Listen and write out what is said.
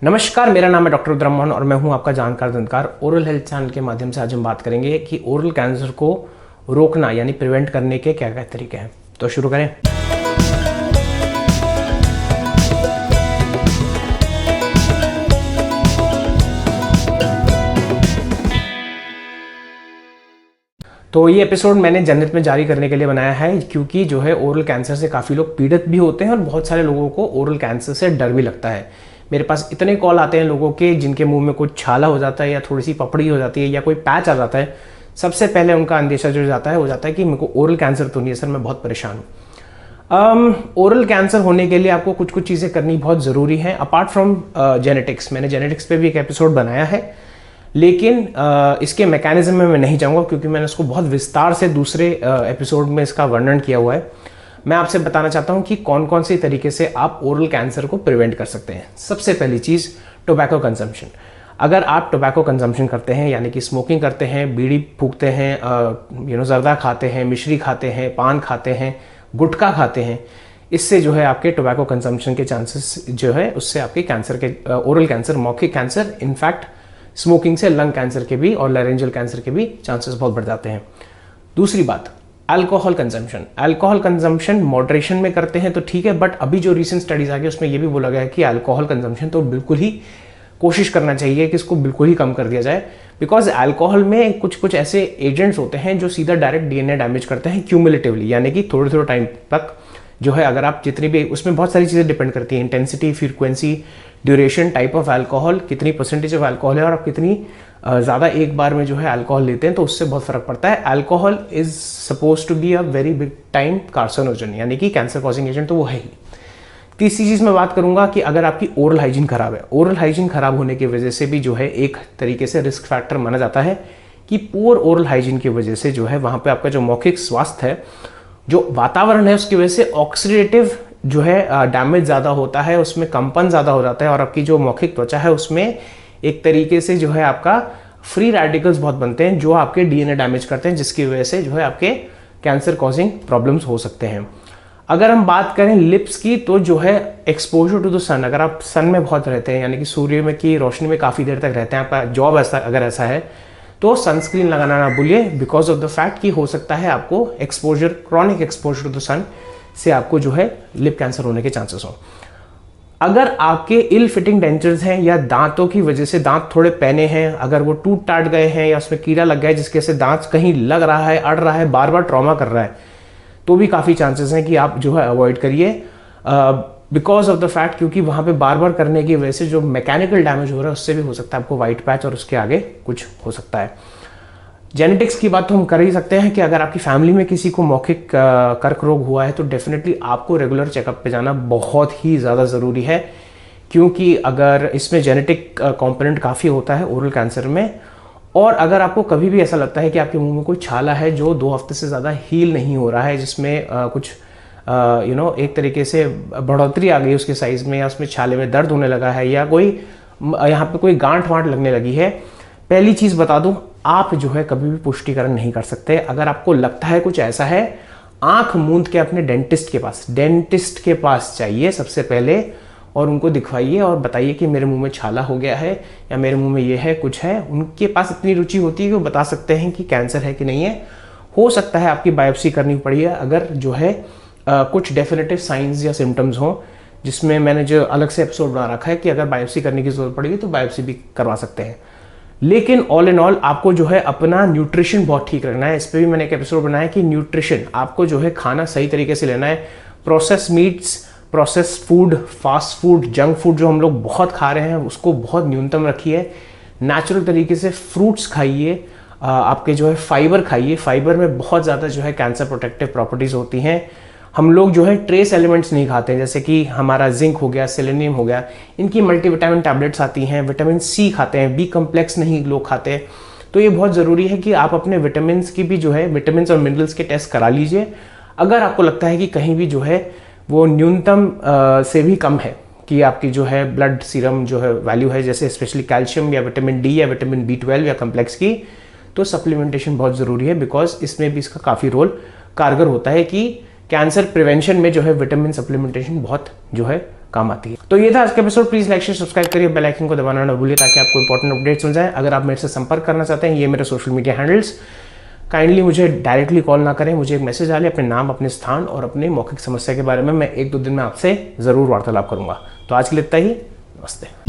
नमस्कार, मेरा नाम है डॉक्टर रुद्रमोहन और मैं हूं आपका जानकार दंतकार। ओरल हेल्थ चैनल के माध्यम से आज हम बात करेंगे कि ओरल कैंसर को रोकना यानी प्रिवेंट करने के क्या क्या तरीके हैं। तो शुरू करें। तो ये एपिसोड मैंने जनहित में जारी करने के लिए बनाया है, क्योंकि जो है ओरल कैंसर से काफ़ी लोग पीड़ित भी होते हैं और बहुत सारे लोगों को ओरल कैंसर से डर भी लगता है। मेरे पास इतने कॉल आते हैं लोगों के जिनके मुंह में कुछ छाला हो जाता है या थोड़ी सी पपड़ी हो जाती है या कोई पैच आ जाता है। सबसे पहले उनका अंदेशा जो जाता है वो जाता है कि मेरे को ओरल कैंसर तो नहीं है सर, मैं बहुत परेशान हूँ। ओरल कैंसर होने के लिए आपको कुछ कुछ चीज़ें करनी बहुत ज़रूरी है अपार्ट फ्रॉम जेनेटिक्स। मैंने जेनेटिक्स पे भी एक एपिसोड बनाया है, लेकिन इसके मैकेनिज्म में मैं नहीं जाऊँगा क्योंकि मैंने उसको बहुत विस्तार से दूसरे एपिसोड में इसका वर्णन किया हुआ है। मैं आपसे बताना चाहता हूं कि कौन कौन से तरीके से आप ओरल कैंसर को प्रिवेंट कर सकते हैं। सबसे पहली चीज़, टोबैको कंजम्पशन। अगर आप टोबैको कंजम्पशन करते हैं यानी कि स्मोकिंग करते हैं, बीड़ी फूकते हैं, जर्दा खाते हैं, मिश्री खाते हैं, पान खाते हैं, गुटखा खाते हैं, इससे जो है आपके टोबैको कंजम्पशन के चांसेस जो है उससे आपके कैंसर के ओरल कैंसर, मौखिक कैंसर, इनफैक्ट स्मोकिंग से लंग कैंसर के भी और लैरेंजियल कैंसर के भी चांसेस बहुत बढ़ जाते हैं। दूसरी बात, alcohol consumption. Alcohol consumption moderation में करते हैं तो ठीक है, बट अभी जो रीसेंट स्टडीज आ गई उसमें ये भी बोला गया है कि अल्कोहल कंजम्पशन तो बिल्कुल ही कोशिश करना चाहिए कि इसको बिल्कुल ही कम कर दिया जाए, बिकॉज अल्कोहल में कुछ कुछ ऐसे एजेंट्स होते हैं जो सीधा डायरेक्ट डीएनए डैमेज करते हैं क्यूमुलेटिवली, यानी कि थोड़े थोड़े टाइम तक जो है अगर आप जितनी भी, उसमें बहुत सारी चीज़ें डिपेंड करती हैं, intensity, frequency, duration, type of alcohol, कितनी परसेंटेज ऑफ अल्कोहल है और आप कितनी ज़्यादा एक बार में जो है अल्कोहल लेते हैं, तो उससे बहुत फर्क पड़ता है। Alcohol is suppose to be a very big time carcinogen, यानी कि कैंसर कॉजिंग एजेंट तो वो है ही। तीसरी चीज़ मैं बात करूंगा कि अगर आपकी ओरल हाइजीन खराब है, ओरल हाइजीन खराब होने की वजह से भी जो है एक तरीके से रिस्क फैक्टर माना जाता है कि पुअर ओरल हाइजीन की वजह से जो है वहाँ पर आपका जो मौखिक स्वास्थ्य है, जो वातावरण है, उसकी वजह से ऑक्सीडेटिव जो है डैमेज ज़्यादा होता है, उसमें कंपन ज़्यादा हो जाता है और आपकी जो मौखिक त्वचा है उसमें एक तरीके से जो है आपका फ्री रेडिकल्स बहुत बनते हैं जो आपके डीएनए डैमेज करते हैं, जिसकी वजह से जो है आपके कैंसर कॉजिंग प्रॉब्लम्स हो सकते हैं। अगर हम बात करें लिप्स की, तो जो है एक्सपोजर टू द सन, अगर आप सन में बहुत रहते हैं यानी कि सूर्य में की रोशनी में काफ़ी देर तक रहते हैं, आपका जॉब ऐसा अगर ऐसा है तो सनस्क्रीन लगाना ना भूलिए, बिकॉज ऑफ द फैक्ट कि हो सकता है आपको exposure, chronic exposure to the sun से आपको जो है लिप कैंसर होने के चांसेस हो। अगर आपके इल फिटिंग डेंचर्स हैं या दांतों की वजह से दांत थोड़े पैने हैं, अगर वो टूट टाट गए हैं या उसमें कीड़ा लग गया है जिसके से दांत कहीं लग रहा है, अड़ रहा है, बार बार ट्रॉमा कर रहा है, तो भी काफ़ी चांसेस हैं कि आप जो है अवॉइड करिए, बिकॉज ऑफ द फैक्ट क्योंकि वहाँ पे बार बार करने की वजह से जो मैकेनिकल डैमेज हो रहा है उससे भी हो सकता है आपको वाइट पैच और उसके आगे कुछ हो सकता है। जेनेटिक्स की बात तो हम कर ही सकते हैं कि अगर आपकी फैमिली में किसी को मौखिक कर्क रोग हुआ है तो डेफिनेटली आपको रेगुलर चेकअप पे जाना बहुत ही ज़्यादा ज़रूरी है, क्योंकि अगर इसमें जेनेटिक कंपोनेंट काफ़ी होता है ओरल कैंसर में। और अगर आपको कभी भी ऐसा लगता है कि आपके मुंह में कोई छाला है जो 2 हफ्ते से ज़्यादा हील नहीं हो रहा है, जिसमें कुछ एक तरीके से बढ़ोतरी आ गई उसके साइज़ में, या उसमें छाले में दर्द होने लगा है, या कोई यहाँ पे कोई गांठ वांठ लगने लगी है, पहली चीज़ बता दूं, आप जो है कभी भी पुष्टिकरण नहीं कर सकते। अगर आपको लगता है कुछ ऐसा है, आंख मूंद के अपने डेंटिस्ट के पास चाहिए सबसे पहले और उनको दिखवाइए और बताइए कि मेरे मुंह में छाला हो गया है या मेरे मुंह में ये है, कुछ है। उनके पास इतनी रुचि होती है कि वो बता सकते हैं कि कैंसर है कि नहीं है। हो सकता है आपकी बायोप्सी करनी पड़ी है अगर जो है कुछ डेफिनेटिव साइंस या सिम्टम्स हों, जिसमें मैंने जो अलग से एपिसोड बना रखा है कि अगर बायोप्सी करने की जरूरत पड़ेगी तो बायोप्सी भी करवा सकते हैं। लेकिन ऑल इन ऑल आपको जो है अपना न्यूट्रिशन बहुत ठीक रखना है। इस पर भी मैंने एक एपिसोड बनाया कि न्यूट्रिशन आपको जो है खाना सही तरीके से लेना है। Process meets, process food, fast food, junk food जो हम लोग बहुत खा रहे हैं उसको बहुत न्यूनतम रखिए। नेचुरल तरीके से फ्रूट्स खाइए, आपके जो है फाइबर खाइए। फाइबर में बहुत ज़्यादा जो है कैंसर प्रोटेक्टिव प्रॉपर्टीज़ होती हैं। हम लोग जो है ट्रेस एलिमेंट्स नहीं खाते हैं, जैसे कि हमारा जिंक हो गया, सेलेनियम हो गया, इनकी मल्टीविटामिन टैबलेट्स आती हैं। विटामिन सी खाते हैं, बी कम्प्लेक्स नहीं लोग खाते हैं। तो ये बहुत ज़रूरी है कि आप अपने विटामिन की भी जो है विटामिन और मिनरल्स के टेस्ट करा लीजिए। अगर आपको लगता है कि कहीं भी जो है वो न्यूनतम से भी कम है, कि आपकी जो है ब्लड सीरम जो है वैल्यू है, जैसे स्पेशली कैल्शियम या विटामिन डी या विटामिन B12 या कम्प्लेक्स की, तो सप्लीमेंटेशन बहुत ज़रूरी है, बिकॉज इसमें भी इसका काफ़ी रोल कारगर होता है कि कैंसर प्रिवेंशन में जो है विटामिन सप्लीमेंटेशन बहुत जो है काम आती है। तो ये था आज का episode. Please like share subscribe करिए, बेल आइकन को दबाना ना भूलिए ताकि आपको इंपॉर्टेंट अपडेट्स मिल जाए। अगर आप मेरे से संपर्क करना चाहते हैं, ये मेरे सोशल मीडिया हैंडल्स, काइंडली मुझे डायरेक्टली कॉल ना करें, मुझे एक मैसेज डालें अपने नाम, अपने स्थान और अपनी मौखिक समस्या के बारे में। मैं 1-2 दिन में आपसे ज़रूर वार्तालाप करूंगा। तो आज के लिए इतना ही। नमस्ते।